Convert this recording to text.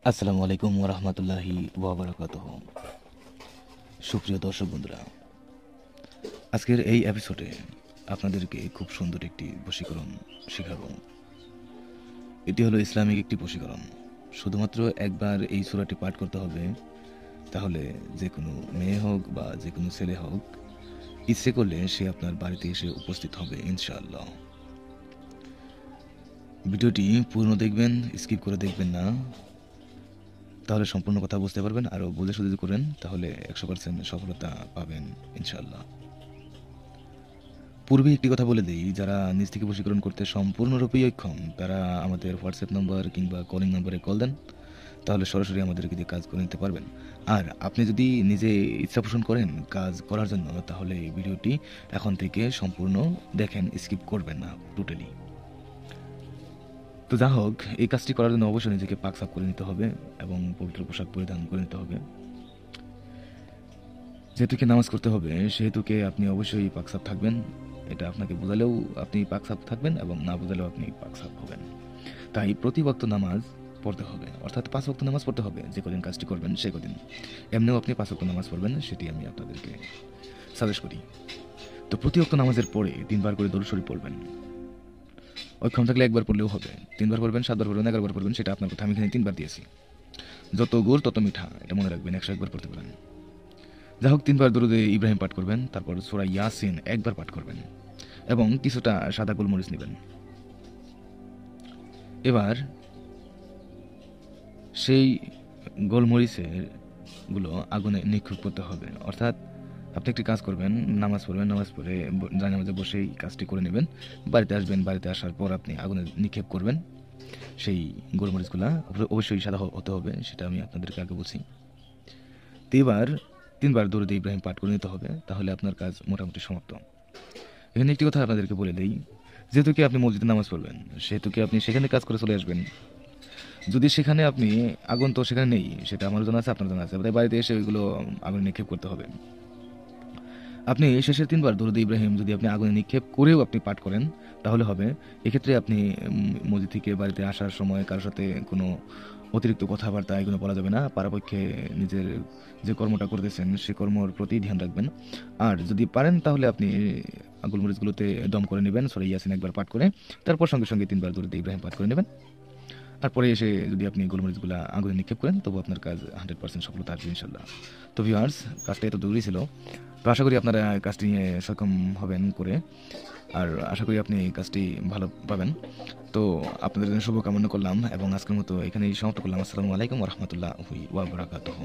আসসালামু আলাইকুম ওরহমতুল্লাহি ওয়াবারাকাতুহ। সুপ্রিয় দর্শক বন্ধুরা, আজকের এই এপিসোডে আপনাদেরকে খুব সুন্দর একটি বশীকরণ শেখাবো। এটি হলো ইসলামিক একটি বশীকরণ। শুধুমাত্র একবার এই সূরাটি পাঠ করতে হবে, তাহলে যে কোনো মেয়ে হোক বা যে কোনো ছেলে হোক, ইচ্ছে করলে সে আপনার বাড়িতে এসে উপস্থিত হবে ইনশাআল্লাহ। ভিডিওটি পূর্ণ দেখবেন, স্কিপ করে দেখবেন না, তাহলে সম্পূর্ণ কথা বুঝতে পারবেন। আরও বুঝে সুঝে করেন তাহলে 100% সফলতা পাবেন ইনশাআল্লাহ। পূর্বে একটি কথা বলে দিই, যারা নিজ থেকে বশীকরণ করতে সম্পূর্ণরূপেই অক্ষম তারা আমাদের হোয়াটসঅ্যাপ নম্বর কিংবা কলিং নম্বরে কল দেন, তাহলে সরাসরি আমাদেরকে দিয়ে কাজ করে নিতে পারবেন। আর আপনি যদি নিজে ইচ্ছা পোষণ করেন কাজ করার জন্য, তাহলে এই ভিডিওটি এখন থেকে সম্পূর্ণ দেখেন, স্কিপ করবেন না টোটালি। তো যা হোক, এই কাজটি করার জন্য অবশ্যই নিজেকে পাক সাফ করে নিতে হবে এবং পবিত্র পোশাক পরিধান করে নিতে হবে। যেহেতুকে নামাজ করতে হবে সেহেতুকে আপনি অবশ্যই পাক সাফ থাকবেন। এটা আপনাকে বোঝালেও আপনি পাক সাফ থাকবেন এবং না বোঝালেও আপনি পাক সাফ হবেন। তাই প্রতি ওয়াক্ত নামাজ পড়তে হবে, অর্থাৎ 5 ওয়াক্ত নামাজ পড়তে হবে। যে কদিন কাজটি করবেন সে কদিন এমনিও আপনি 5 ওয়াক্ত নামাজ পড়বেন, সেটি আমি আপনাদেরকে সাজেস্ট করি। তো প্রতি ওয়াক্ত নামাজের পরে 3 বার করে দরুদ শরীফ পড়বেন। অক্ষম থাকলে একবার পড়লেও হবে, 3 বার পড়বেন, 7 বার পড়বেন, 11 বার পড়বেন, সেটা আপনার কথা। আমি এখানে 3 বার দিয়েছি। যত গুড় তত মিঠা, এটা মনে রাখবেন। 101 বার পড়তে পারেন। যা হোক, 3 বার দরুদে ইব্রাহিম পাঠ করবেন, তারপর সূরা ইয়াসিন একবার পাঠ করবেন এবং কিছুটা সাদা গোলমরিচ নেবেন। এবার সেই গোলমরিচের গুলো আগুনে নিক্ষেপ করতে হবে। অর্থাৎ আপনি একটি কাজ করবেন, নামাজ পড়বেন, নামাজ পড়ে জানাজাতে বসেই কাজটি করে নেবেন। বাড়িতে আসবেন, বাড়িতে আসার পর আপনি আগুনে নিক্ষেপ করবেন সেই গোলমরিচগুলা। অবশ্যই সাদা হতে হবে, সেটা আমি আপনাদেরকে আগে বলছি। তো এবার 3 বার দরুদ ইব্রাহিম পাঠ করে নিতে হবে, তাহলে আপনার কাজ মোটামুটি সমাপ্ত। এখানে একটি কথা আপনাদেরকে বলে দেই, যেহেতু কি আপনি মসজিদে নামাজ পড়বেন সেহেতু কি আপনি সেখানে কাজ করে চলে আসবেন। যদি সেখানে আপনি আগুন তো সেখানে নেই, সেটা আমার জানা আছে, আপনার জানা আছে, তাই বাড়িতে এসে ওইগুলো আগুনে নিক্ষেপ করতে হবে। আপনি শেষের 3 বার দরুদ ইব্রাহিম যদি আপনি আগুনে নিক্ষেপ করেও আপনি পাঠ করেন তাহলে হবে। এক্ষেত্রে আপনি মসজিদ থেকে বাড়িতে আসার সময় কারোর সাথে কোনো অতিরিক্ত কথাবার্তা এগুলো বলা যাবে না। পারাপক্ষে নিজের যে কর্মটা করতেছেন সে কর্মর প্রতি ধ্যান রাখবেন। আর যদি পারেন তাহলে আপনি গোলমরিচগুলোতে দম করে নেবেন সূরা ইয়াসিন একবার পাঠ করে, তারপর সঙ্গে সঙ্গে 3 বার দরুদ ইব্রাহিম পাঠ করে নেবেন। আর পরে এসে যদি আপনি গোলমরিচগুলো আগুনে নিক্ষেপ করেন তবু আপনার কাজ 100% সফলতা আসবে ইনশাল্লাহ। তো ভিউয়ার্স, কাজটা এত দূরই ছিল। তো আশা করি আপনারা কাজটি নিয়ে সক্ষম হবেন করে, আর আশা করি আপনি কাজটি ভালো পাবেন। তো আপনাদের জন্য শুভকামনা করলাম এবং আজকের মতো এখানেই সমাপ্ত করলাম। আসসালামু আলাইকুম ওয়া রাহমাতুল্লাহি ওয়া বারাকাতুহু।